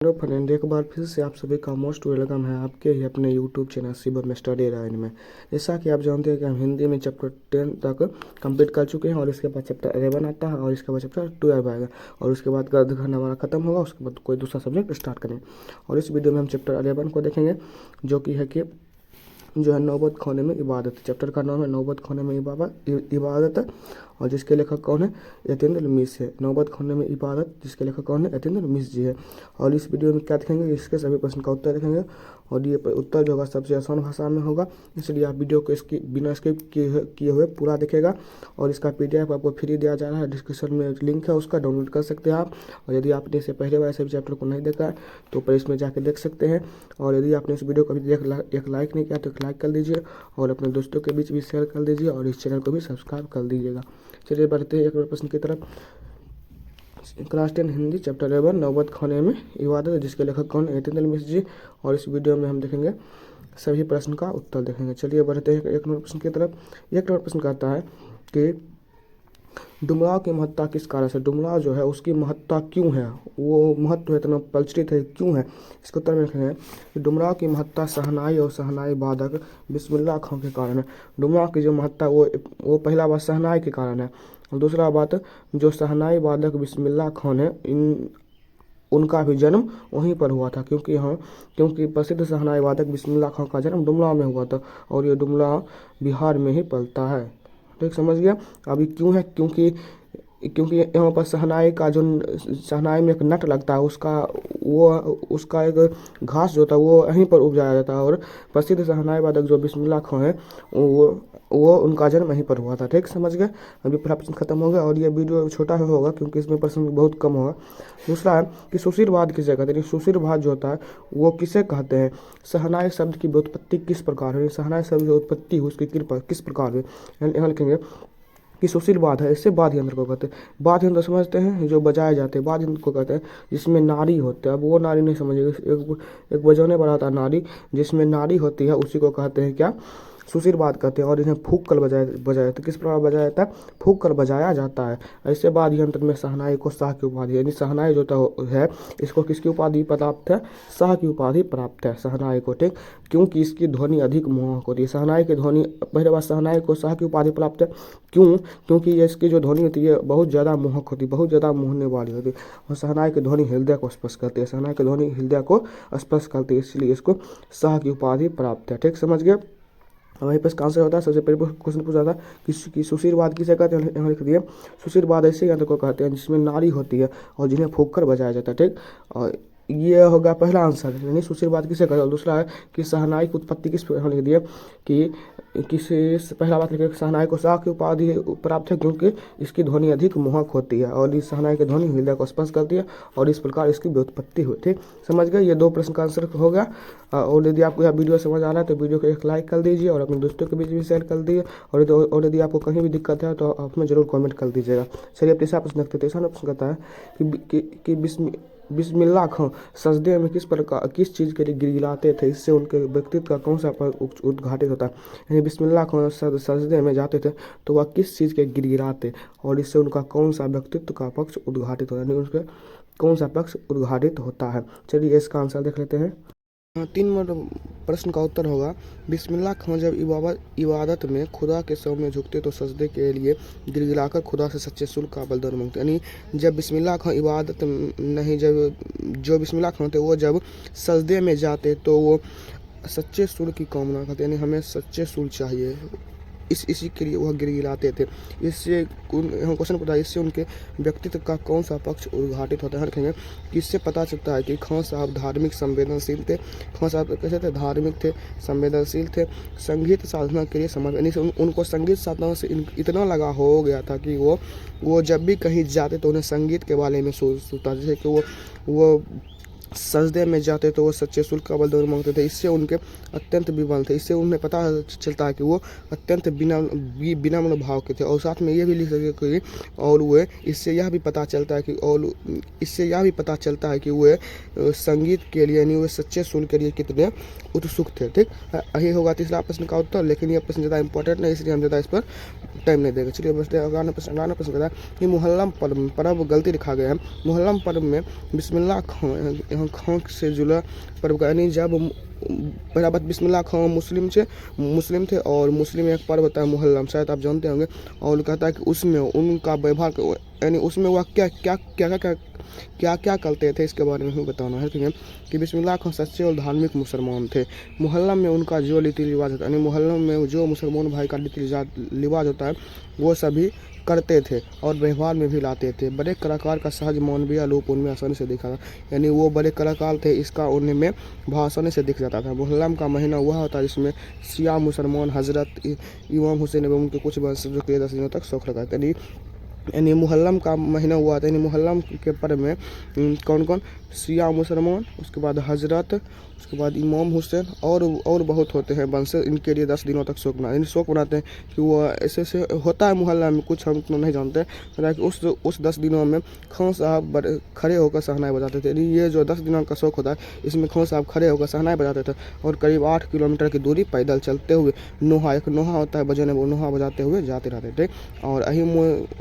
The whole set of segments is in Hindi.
हेलो फ्रेंड, एक बार फिर से आप सभी का मोस्ट वेलकम है आपके ही अपने यूट्यूब चैनल शिवम स्टडी राइन में। जैसा कि आप जानते हैं कि हम हिंदी में चैप्टर 10 तक कंप्लीट कर चुके हैं और इसके बाद चैप्टर 11 आता है और इसके बाद चैप्टर 12 आएगा और उसके बाद गद्य खंड हमारा खत्म होगा। उसके बाद कोई दूसरा सब्जेक्ट स्टार्ट करेंगे और इस वीडियो में हम चैप्टर 11 को देखेंगे, जो कि है कि जो है नौबत खाने में इबादत। चैप्टर का नाम है नौबत खाने में इबादत और जिसके लेखक कौन है? यतीन्द्र मिश्र है। नौबत खाने में इबादत जिसके लेखक कौन है? यतीन्द्र मिश्र जी है। और इस वीडियो में क्या देखेंगे? इसके सभी प्रश्न का उत्तर देखेंगे और ये उत्तर जो होगा सबसे आसान भाषा में होगा, इसलिए आप वीडियो को इसकी बिना स्किप किए हुए पूरा देखेगा। और इसका PDF आपको फ्री दिया जा रहा है, डिस्क्रिप्शन में लिंक है, उसका डाउनलोड कर सकते हैं आप। और यदि आपने इसे पहले बार ऐसे चैप्टर को नहीं देखा है तो ऊपर इसमें जाकर देख सकते हैं। और यदि आपने इस वीडियो को अभी एक लाइक नहीं किया तो एक लाइक कर दीजिए और अपने दोस्तों के बीच भी शेयर कर दीजिए और इस चैनल को भी सब्सक्राइब कर दीजिएगा। चलिए बढ़ते हैं एक और प्रश्न की तरफ। क्लास 10 हिंदी चैप्टर 11 नौबत खाने में इबादत, जिसके लेखक कौन है? यतीन्द्र मिश्र जी। और इस वीडियो में हम देखेंगे सभी प्रश्न का उत्तर देखेंगे। चलिए बढ़ते हैं एक नंबर प्रश्न की तरफ। एक नंबर प्रश्न कहता है कि डुमराव की महत्ता किस कारण से? डुमराव जो है उसकी महत्ता क्यों है? वो महत्व है इतना प्रचलित है क्यों है? इसके उत्तर में लिखेंगे कि डुमराव की महत्ता शहनाई और शहनाई वादक बिस्मिल्लाह खां के कारण है। डुमराव की जो महत्ता वो पहला बात शहनाई के कारण है और दूसरा बात जो शहनाई वादक बिस्मिल्लाह खान है उनका भी जन्म वहीं पर हुआ था, क्योंकि प्रसिद्ध शहनाई वादक बिस्मिल्लाह खां का जन्म डुमराव में हुआ था और ये डुमराव बिहार में ही पलता है। ठीक समझ गया? अभी क्यों है? क्योंकि यहाँ पर शहनाई का जो शहनाई में एक नट लगता है उसका एक घास जो था वो यहीं पर उपजाया जाता है और प्रसिद्ध शहनाई वादक जो बिस्मिल्लाह खां है वो उनका जन्म यहीं पर हुआ था। ठीक समझ गए? अभी पहला प्रश्न खत्म हो गया और ये वीडियो छोटा होगा क्योंकि इसमें प्रश्न बहुत कम होगा। दूसरा है कि सुशीरवाद किसे कहते हैं? सुशीरवाद जो होता है वो किसे कहते हैं? शहनाई शब्द की व्युत्पत्ति किस प्रकार है? शहनाई शब्द जो उत्पत्ति हुई उसकी किस प्रकार है? यहाँ लिखेंगे कि सुशीलवाद है, इससे वाद्य यंत्र को कहते हैं। वाद्य यंत्र समझते हैं जो बजाए जाते हैं, वाद्य यंत्र को कहते हैं जिसमें नारी होते हैं। अब वो नारी नहीं समझिएगा, एक बजाने वाला था नारी, जिसमें नारी होती है उसी को कहते हैं क्या? सुशीलवाद कहते हैं। और इन्हें फूंक कर बजाया तो किस प्रकार बजाया जाता है? फूंक कर बजाया जाता है। ऐसे वाद्य यंत्र में शहनाई को शाह की उपाधि, यानी शहनाई जो है इसको किसकी उपाधि प्राप्त है? शाह की उपाधि प्राप्त है शहनाई को। ठीक, क्योंकि इसकी ध्वनि अधिक मोहक होती है। शहनाई की ध्वनि, पहले बात शहनाई को शाह की उपाधि प्राप्त है क्योंकि इसकी जो ध्वनि होती है बहुत ज़्यादा मोहक होती है, बहुत ज़्यादा मोहने वाली होती है और शहनाई की ध्वनि हृदय को स्पर्श करती है। शहनाई की ध्वनि हृदय को स्पर्श करती है, इसलिए इसको शाह की उपाधि प्राप्त है। ठीक समझ गए? वहीं पर इसका आंसर होता है, सबसे पहले क्वेश्चन पूछा था कि सुशीलवाद किसे कहते हैं? यहाँ लिख दिए सुशीलवाद ऐसे यंत्र को कहते हैं जिसमें नारी होती है और जिन्हें फूंक कर बजाया जाता है। ठीक, और ये होगा पहला आंसर, यानी सुशीलवाद किसे कहते हैं। दूसरा है कि शहनाई की उत्पत्ति किस, यहाँ लिख दिए कि पहला बात लिखे शहनाई को शाह की उपाधि प्राप्त है क्योंकि इसकी ध्वनि अधिक मोहक होती है और इस शहनाई की ध्वनि हृदय को स्पर्श करती है और इस प्रकार इसकी व्युत्पत्ति हुई। ठीक समझ गए? ये दो प्रश्न का आंसर हो गया। और यदि आपको यह वीडियो समझ आ रहा है तो वीडियो को एक लाइक कर दीजिए और अपने दोस्तों के बीच भी शेयर कर दीजिए और यदि आपको कहीं भी दिक्कत है तो आप हमें जरूर कमेंट कर दीजिएगा। चलिए अब तीसरा प्रश्न देखते हैं। तीसरा प्रश्न कहता है कि बिस्मिल्लाह खां सजदे में किस चीज़ के लिए गिड़गिड़ाते थे? इससे उनके व्यक्तित्व का कौन सा पक्ष उद्घाटित होता है? यानी बिस्मिल्लाह खां सजदे में जाते थे तो वह किस चीज़ के गिड़गिड़ाते और इससे उनका कौन सा व्यक्तित्व का पक्ष उद्घाटित होता है, यानी उनके कौन सा पक्ष उद्घाटित होता है? चलिए इसका आंसर देख लेते हैं। 3 नंबर प्रश्न का उत्तर होगा बिस्मिल्लाह खां जब इबादत में खुदा के सामने झुकते तो सजदे के लिए गिड़गिड़ाकर खुदा से सच्चे सुल्क का बलिदान मांगते। यानी जब बिस्मिल्लाह खां इबादत नहीं, जो बिस्मिल्लाह खां थे वो जब सजदे में जाते तो वो सच्चे सुल्क की कामना करते, यानी हमें सच्चे सुल्क चाहिए, इसी के लिए वह गिड़गिड़ाते थे। इससे हम क्वेश्चन पूछा, इससे उनके व्यक्तित्व का कौन सा पक्ष उद्घाटित होता है? रखेंगे कि इससे पता चलता है कि खां साहब धार्मिक संवेदनशील थे। खां साहब कैसे थे? धार्मिक थे, संवेदनशील थे, संगीत साधना के लिए समर्पित, यानी उनको संगीत साधना से इतना लगा हो गया था कि वो जब भी कहीं जाते तो उन्हें संगीत के बारे में सोचता, जैसे कि वो सजदे में जाते तो वो सच्चे सुल्क का बलिदान मांगते थे। इससे उनके अत्यंत विवल थे, इससे उन्हें पता चलता है कि वो अत्यंत बिना मनोभाव के थे। और साथ में ये भी लिख सके कि और वे इससे यह भी पता चलता है कि वे संगीत के लिए, यानी वे सच्चे सुल्क के लिए कितने उत्सुक थे। ठीक, यही होगा तीसरा प्रश्न का उत्तर, लेकिन ये प्रश्न ज़्यादा इंपॉर्टेंट नहीं, इसलिए हम ज़्यादा इस पर टाइम नहीं देंगे। चलिए बचते हैं अगला प्रश्न। अगला प्रश्न कहता है कि मुहर्रम पर्व गलती लिखा गया है। मुहर्रम पर्व में बिस्मिल्लाह खां से जुड़ा पर्व का, यानी जब पहला बात बिस्मिल्लाह खां मुस्लिम थे और मुस्लिम एक पर्व होता है मुहर्रम, शायद आप जानते होंगे। और कहता है कि उसमें उनका व्यवहार, यानी उसमें वह क्या क्या करते थे, इसके बारे में हमें बताना है। ठीक है, कि बिस्मिल्लाह खां सच्चे और धार्मिक मुसलमान थे। मुहर्रम में उनका जो रीति रिवाज होता है, यानी मुहर्रम में जो मुसलमान भाई का रीति रिवाज होता है वो सभी करते थे और व्यवहार में भी लाते थे। बड़े कलाकार का सहज मानवीय रूप उनमें आसानी से दिखा था, यानी वो बड़े कलाकार थे, इसका उनमें आसानी से दिख जाता था। मुहर्रम का महीना वह होता है जिसमें शिया मुसलमान हजरत इमाम हुसैन एवं उनके कुछ वंशजों के 10 दिनों तक शौक लगाते। यानी मुहर्रम का महीना हुआ था, यानी मुहर्रम के पर्व में कौन कौन, शिया मुसलमान, उसके बाद हजरत, उसके बाद इमाम हुसैन और बहुत होते हैं वंश, इनके लिए 10 दिनों तक शोक मनाते हैं कि वो ऐसे से होता है मुहर्रम में, कुछ हम तो नहीं जानते हैं कि उस 10 दिनों में खान साहब खड़े होकर सहनाई बजाते थे। ये जो 10 दिनों का शौक होता है, इसमें खान साहब खड़े होकर सहनाई बजाते थे और करीब 8 किलोमीटर की दूरी पैदल चलते हुए एक नोहा होता है बजाने, वो नोहा बजाते हुए जाते रहते थे। और यही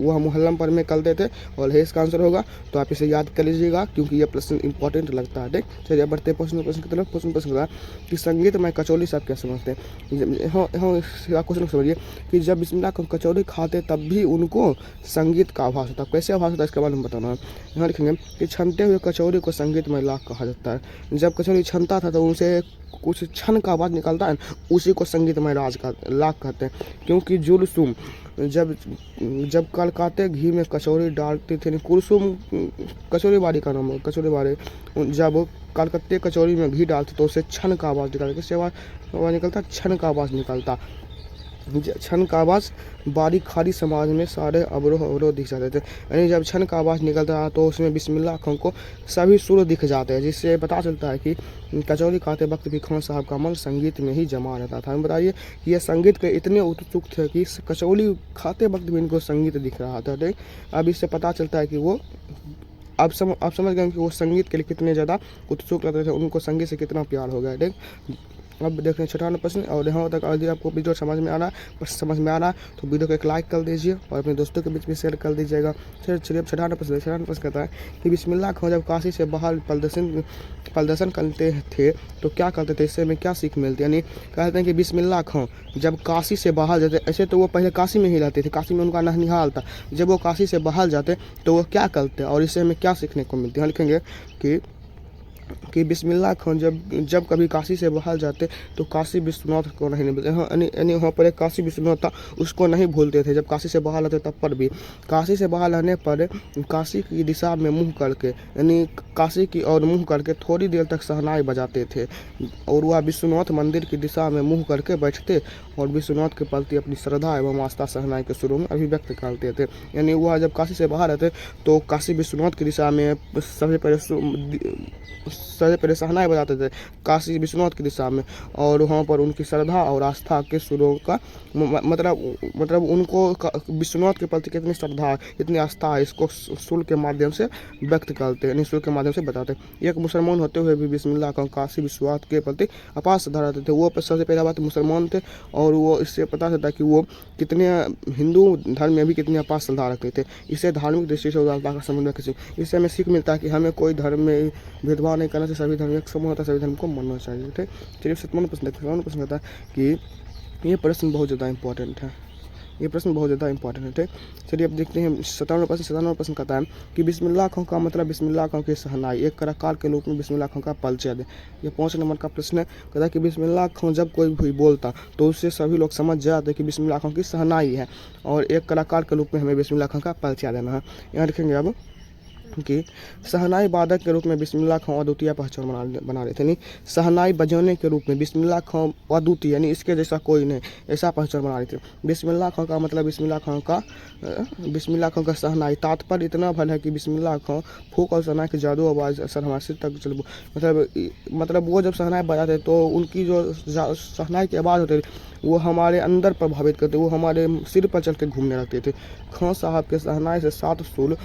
वह मुहर्रम पर्व में करते थे और है इसका आंसर होगा। तो आप इसे याद कर लीजिएगा क्योंकि यह प्रश्न इंपॉर्टेंट लगता है। ठीक, चलिए बढ़ते प्रश्न की तरफ। प्रश्न कि संगीत में कचौली सब क्या समझते हैं। क्वेश्चन समझिए कि जब बिस्मिल्लाह खां कचौरी खाते तब भी उनको संगीत का आभास होता है। कैसे आभास होता है इसके बारे में बताना है। यहाँ लिखेंगे कि छनते हुए कचौरी को संगीत में लाख कहा जाता है। जब कचौरी छनता था तो उनसे कुछ छन का आवाज़ निकलता है, उसी को संगीत में लाख कहते हैं। क्योंकि जुलसुम जब कलकाते घी में कचौरी डालते थे, कुलसुम कचौरी बाड़ी का नाम है, कचौरी बाड़ी, जब कलकत्ते कचौरी में घी डालते तो उससे छन का आवाज़ निकलता। किससे आवाज़ निकलता? छन का आवाज़ निकलता। छन का आवाज़ बारी खारी समाज में सारे अवरोह दिख जाते थे, यानी जब छन का आवाज़ निकलता है तो उसमें बिस्मिल्लाह खां को सभी सुर दिख जाते हैं, जिससे पता चलता है कि कचौरी खाते वक्त भी खान साहब का मन संगीत में ही जमा रहता था। हम बताइए ये संगीत के इतने उत्सुक थे कि कचौरी खाते वक्त भी इनको संगीत दिख रहा था। ठीक, अब इससे पता चलता है कि वो आप समझ गए कि वो संगीत के लिए कितने ज़्यादा उत्सुक रहते थे, उनको संगीत से कितना प्यार हो गया। ठीक, अब देखते हैं 6वां प्रश्न। और यहाँ तक यदि आपको वीडियो समझ में आ रहा है तो वीडियो को एक लाइक कर दीजिए और अपने दोस्तों के बीच में शेयर कर दीजिएगा। चलिए अब 6वां प्रश्न कहता है कि बिस्मिल्लाह खां जब काशी से बाहर प्रदर्शन करते थे तो क्या करते थे, इससे हमें क्या सीख मिलती है। यानी कहते हैं कि बिस्मिल्लाह खां जब काशी से बाहर जाते, ऐसे तो वो पहले काशी में ही रहते थे, काशी में उनका ननिहाल था, जब वो काशी से बाहर जाते तो वो क्या करते और इससे हमें क्या सीखने को मिलती है। लिखेंगे कि बिस्मिल्लाह खां जब कभी काशी से बाहर जाते तो काशी विश्वनाथ को नहीं भूलते। यानी वहाँ पर एक काशी विश्वनाथ था, उसको नहीं भूलते थे जब काशी से बाहर आते तब पर भी। काशी से बाहर रहने पर काशी की दिशा में मुँह करके, यानी काशी की ओर मुँह करके थोड़ी देर तक शहनाई बजाते थे और वह विश्वनाथ मंदिर की दिशा में मुँह करके बैठते और विश्वनाथ के प्रति अपनी श्रद्धा एवं आस्था शहनाई के शुरू में अभिव्यक्त करते थे। यानी वह जब काशी से बाहर आते तो काशी विश्वनाथ की दिशा में सबसे पहले शहनाई बजाते थे काशी विश्वनाथ की दिशा में, और वहाँ पर उनकी श्रद्धा और आस्था के सुरों का मतलब उनको विश्वनाथ के प्रति कितनी श्रद्धा कितनी आस्था है इसको सुर के माध्यम से व्यक्त करते हैं, सुर के माध्यम से बताते हैं। एक मुसलमान होते हुए भी बिस्मिल्लाह खां काशी विश्वनाथ के प्रति अपार श्रद्धा रखते थे। वो सबसे पहला बात मुसलमान थे और वो इससे पता चलता है कि वो कितने हिंदू धर्म में भी कितनी अपार श्रद्धा रखते थे। इससे धार्मिक दृष्टि से उदारता का संबंध रखते। इससे हमें सीख मिलता है कि हमें कोई धर्म में भेदभाव नहीं करना चाहिए, सभी धर्म एक समूह होता है, सभी धर्म को मानना चाहिए। ठीक, चलिए 7वां प्रश्न देखते हैं। 7वां प्रश्न कहता है कि ये प्रश्न बहुत ज़्यादा इंपॉर्टेंट है, ये प्रश्न बहुत ज़्यादा इंपॉर्टेंट है। ठीक, चलिए अब देखते हैं 57वां प्रश्न। 57वां प्रश्न कहता है कि बिस्मिल्लाह खां का मतलब बिस्मिल्लाह खां की शहनाई, एक कलाकार के रूप में बिस्मिल्लाह खां का परिचय दें। ये 5 नंबर का प्रश्न है। कहता है कि बिस्मिल्लाह खां जब कोई भी बोलता तो उससे सभी लोग समझ जाते कि बिस्मिल्लाह खां की शहनाई है और एक कलाकार के रूप में हमें बिस्मिल्लाह खां का परिचय देना है। यहाँ लिखेंगे अब कि शहनाई वादक के रूप में बिस्मिल्लाह खां अद्वितीय पहचान बना रहे थे। नहीं, शहनाई बजाने के रूप में बिस्मिल्लाह खां अद्वितीय, यानी इसके जैसा कोई नहीं, ऐसा पहचान बना रहे थे। बिस्मिल्लाह खां का मतलब बिस्मिल्लाह खां का शहनाई, तात्पर्य इतना भल है कि बिस्मिल्लाह खां फूक और शहनाई की जादू आवाज़ असर हमारे सिर तक चल, मतलब वो जब शहनाई बजाते तो उनकी जो शहनाई की आवाज़ होती वो हमारे अंदर प्रभावित करते, वो हमारे सिर पर चल के घूमने लगते थे। खां साहब के शहनाई से 7 सुर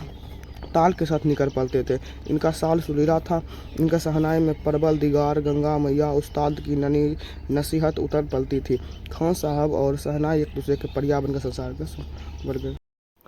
ताल के साथ नहीं कर पाते थे। इनका साल सुरीला था, इनका शहनाई में परबल दिगार गंगा मैया उस्ताद की ननी नसीहत उतर पलती थी। खान साहब और शहनाई एक दूसरे के परिया बनकर संसार के बढ़ गए।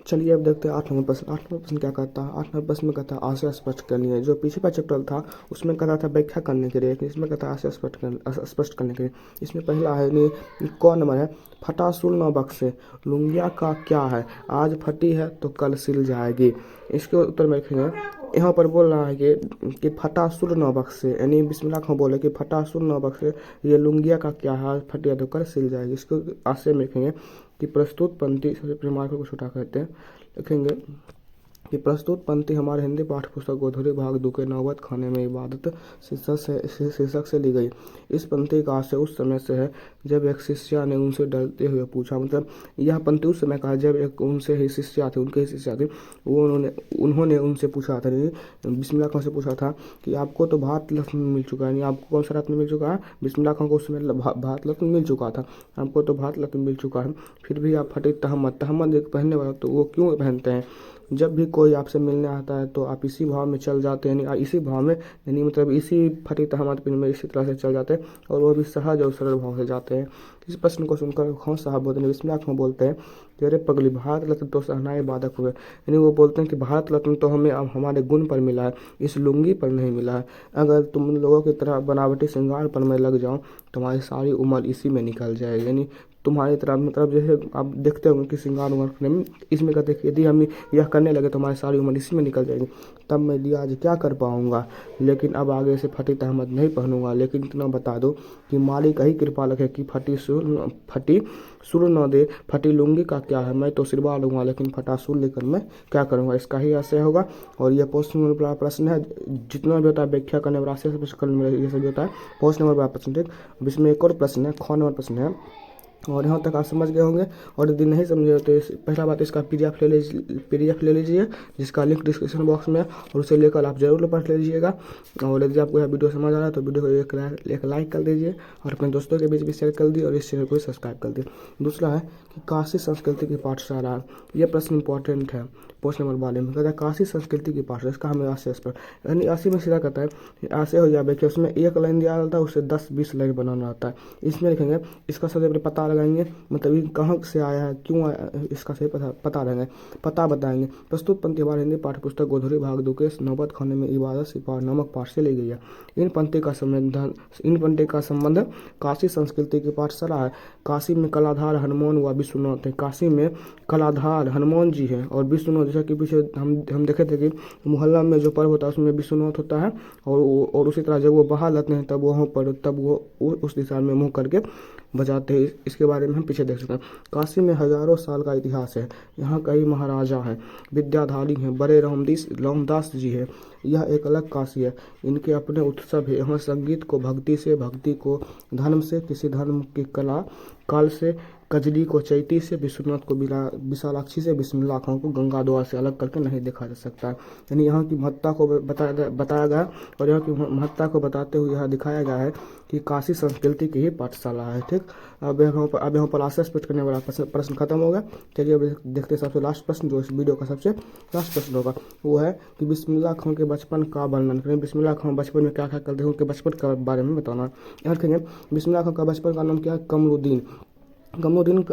चलिए अब देखते हैं 8 नंबर प्रश्न। 8 नंबर प्रश्न क्या कहता है? 8 नंबर प्रश्न में कहता है आशय स्पष्ट करनी है। जो पीछे का चैप्टर था उसमें कहता था व्याख्या करने के लिए, लेकिन इसमें कहता है आशय स्पष्ट करने के लिए। इसमें पहला है नहीं कौन नंबर है? फटासुर न बख्शे लुंगिया का क्या है, आज फटी है तो कल सिल जाएगी। इसके उत्तर में लिखेंगे, यहाँ पर बोल रहा है कि फटासुर न बख्शे, यानी बिस्मिल्लाह खां बोले कि फटासुर न बख्शे ये लुंगिया का क्या है, आज फटी है तो कल सिल जाएगी। इसको आशय में लिखेंगे कि प्रस्तुत पंक्ति, सबसे पहले मार्कर को छुटा कहते हैं, लिखेंगे कि प्रस्तुत पंक्ति हमारे हिंदी पाठ्य पुस्तक गोधुरी भाग 2 के नौबत खाने में इबादत शीर्षक से ली गई। इस पंक्ति का आशय उस समय से है जब एक शिष्या ने उनसे डरते हुए पूछा, मतलब यह पंक्ति उस समय का जब एक उनसे ही शिष्या थे, उनके ही शिष्या थे, वो उन्होंने उनसे पूछा था, बिस्मिल्लाह खां से पूछा था कि आपको तो भारत रत्न मिल चुका है, यानी आपको कौन सा रत्न मिल चुका है? बिस्मिल्लाह खां को उस समय भारत रत्न मिल चुका था, आपको तो भारत रत्न मिल चुका है, फिर भी आप फटे तहमत एक पहनने वाला, तो वो क्यों पहनते हैं? जब भी कोई आपसे मिलने आता है तो आप इसी भाव में चल जाते हैं, यानी इसी भाव में, यानी मतलब इसी फटी तहमत में इसी तरह से चल जाते हैं और वो भी सहज और सरल भाव से जाते हैं। इस प्रश्न को सुनकर खान साहब बोलते हैं, बिस्मिल्लाह खां बोलते हैं कि अरे पगली, भारत रत्न तो शहनाई बाधक हुए, यानी वो बोलते हैं कि भारत रत्न तो हमें अब हमारे गुण पर मिला है, इस लुंगी पर नहीं मिला है। अगर तुम लोगों की तरह बनावटी श्रृंगार पर मैं लग जाऊँ तुम्हारी सारी उम्र इसी में निकल जाएगी, यानी तुम्हारी तरह, मतलब जैसे आप देखते होंगे कि श्रृंगार उंगार करने में, इसमें कहते हैं कि यदि हम यह करने लगे तो हमारी सारी उम्र इसी में निकल जाएगी, तब मैं लिहाज क्या कर पाऊंगा, लेकिन अब आगे से फटी तहमत नहीं पहनूंगा। लेकिन इतना बता दो कि मालिक ही कृपा रखे कि फटी सुर न दे, फटी लुंगी का क्या है, मैं तो सिरवा लूंगा लेकिन फटा सुर लेकर मैं क्या करूंगा। इसका ही आशय होगा। और यह पोस्ट नंबर वाला प्रश्न है, जितना भी होता है व्याख्या करने वाला आशय स्पष्ट करने वाला, ये सब होता है पोस्ट नंबर वाला प्रश्न। ठीक, अब इसमें एक और प्रश्न है, ख नंबर प्रश्न है, और यहाँ तक आप समझ गए होंगे। और यदि नहीं समझे तो पहला बात, इसका पीडीएफ ले लीजिए, जिसका लिंक डिस्क्रिप्शन बॉक्स में है, और उसे लेकर आप जरूर पढ़ लीजिएगा। और यदि आपको यह वीडियो समझ आ रहा है तो वीडियो को एक लाइक कर दीजिए और अपने दोस्तों के बीच भी शेयर कर दिए और इस चैनल को सब्सक्राइब कर दिए। दूसरा है कि काशी संस्कृति की पाठशाला, यह प्रश्न इंपॉर्टेंट है पोस्ट नंबर वाले में। कहता है काशी संस्कृति की पाठशाला, इसका हमें आशय पर, यानी 80 में सीधा कहता है आशय हो जाए कि उसमें एक लाइन दिया रहता है, उससे 10-20 लाइन बनाना रहता है। इसमें लिखेंगे, इसका सबसे पहले पता लगाएंगे, मतलब ये कहाँ से आया है, क्यों आया, इसका सही पता रहेंगे, पता बताएंगे। प्रस्तुत पंक्ति हमारे हिंदी पाठ्य पुस्तक गोधुरी भाग 2 के नौबत खाने में इबादत सिपाह नामक पाठ से ली गई है। इन पंक्ति का संबंध काशी संस्कृति की पाठशाला है। काशी में कलाधार हनुमान व विश्वनाथ है। काशी में कलाधार हनुमान जी है और विश्वनाथ, जैसा कि पीछे हम देखे थे कि मोहल्ला में जो पर्व होता है उसमें विश्वनाथ होता है, और उसी तरह जब वो बाहर लाते हैं तब वहाँ पर वो उस दिशा में मुँह करके बजाते हैं। इसके बारे में हम पीछे देख सकते हैं। काशी में हजारों साल का इतिहास है। यहाँ कई महाराजा हैं, विद्याधारी हैं, बड़े रामदास जी है। यह एक अलग काशी है। इनके अपने उत्सव है। यहाँ संगीत को भक्ति से, भक्ति को धर्म से, किसी धर्म की कला काल से, कजली को चैती से, विश्वनाथ को विशालाक्षी से, बिस्मिल्लाह खां को गंगा द्वार से अलग करके नहीं देखा जा सकता है। यानी यहाँ की महत्ता को बताया गया और यहाँ की महत्ता को बताते हुए यहाँ दिखाया गया है कि काशी संस्कृति की ही पाठशाला है। ठीक, अब यहाँ पर आशय स्पष्ट करने वाला प्रश्न खत्म हो गया। चलिए अब देखते हैं सबसे लास्ट प्रश्न, जो इस वीडियो का सबसे लास्ट प्रश्न होगा, वो है कि बिस्मिल्लाह खां के बचपन का वर्णन करें। बिस्मिल्लाह खां बचपन में क्या क्या करते हैं, उनके बचपन के बारे में बताना। यहाँ देखेंगे, बिस्मिल्लाह खां का बचपन का नाम क्या है? कमरुद्दीन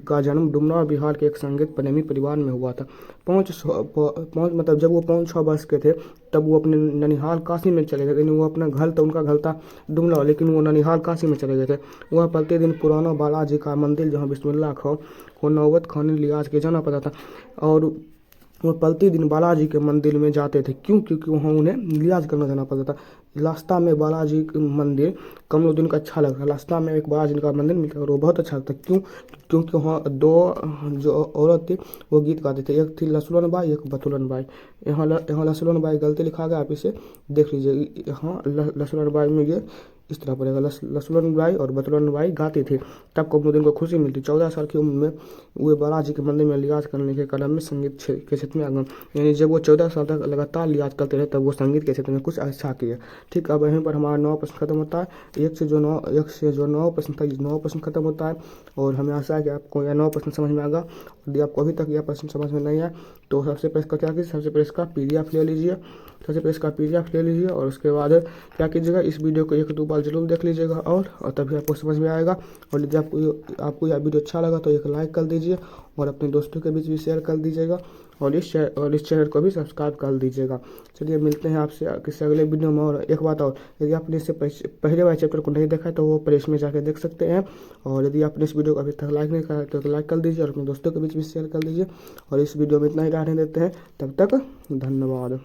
का जन्म डुमरा बिहार के एक संगीत प्रेमी परिवार में हुआ था। मतलब जब वो 5-6 वर्ष के थे तब वो अपने ननिहाल काशी में चले गए। लेकिन वो अपना घर तो उनका घर था डुमरा, लेकिन वो ननिहाल काशी में चले गए थे। वह प्रतिदिन पुराना बालाजी का मंदिर, जहाँ बिस्मिल्लाह खां को नौबत खान लिहाज के जाना पड़ता था, और वो प्रतिदिन बालाजी के मंदिर में जाते थे। क्योंकि वहाँ उन्हें लिहाज करना जाना पड़ता था। रास्ता में बालाजी मंदिर कमरुद्दीन का अच्छा लगता, रास्ता में एक बालाजी का मंदिर मिलता और वो बहुत अच्छा लगता। क्योंकि वहाँ 2 जो औरत थी वो गीत गाते थे, एक थी लसुलन बाई, एक बथुलन बाई। यहाँ लसुलन बाई गलती लिखा गया, आप इसे देख लीजिए। यहाँ लसुलन बाई में ये इस तरह पड़ेगा। लक्ष्मण बाई और बतलवन बाई गाती थी, तब कुमुदिन को खुशी मिलती। 14 साल की उम्र में वे बालाजी के मंदिर में लिहाज करने के क्रम में संगीत के क्षेत्र में आगे, यानी जब वो 14 साल तक लगातार लिहाज करते रहे तब वो संगीत के क्षेत्र में कुछ अच्छा किया। ठीक, अब यहीं पर हमारा 9वां प्रश्न खत्म होता है। एक से जो 9वां प्रश्न था, 9वां प्रश्न खत्म होता है। और हमें आशा है कि आपको यह 9वां प्रश्न समझ में आएगा। यदि आपको अभी तक यह प्रश्न समझ में नहीं आया तो सबसे पहले इसका क्या कीजिए, सबसे पहले इसका PDF ले लीजिए। सबसे पहले इसका PDF ले लीजिए और उसके बाद क्या कीजिएगा, इस वीडियो को 1-2 बार जरूर देख लीजिएगा और तभी आपको समझ में आएगा। और यदि आपको यह वीडियो अच्छा लगा तो एक लाइक कर दीजिए और अपने दोस्तों के बीच भी शेयर कर दीजिएगा और इस चैनल को भी सब्सक्राइब कर दीजिएगा। चलिए मिलते हैं आपसे किसी अगले वीडियो में। और एक बात और, यदि आपने इससे पहले वाले चैप्टर को नहीं देखा है तो वो प्लेलिस्ट में जाकर देख सकते हैं। और यदि आपने इस वीडियो को अभी तक लाइक नहीं करा तो लाइक कर दीजिए और अपने दोस्तों के बीच भी शेयर कर दीजिए। और इस वीडियो में इतना ही रहने देते हैं, तब तक धन्यवाद।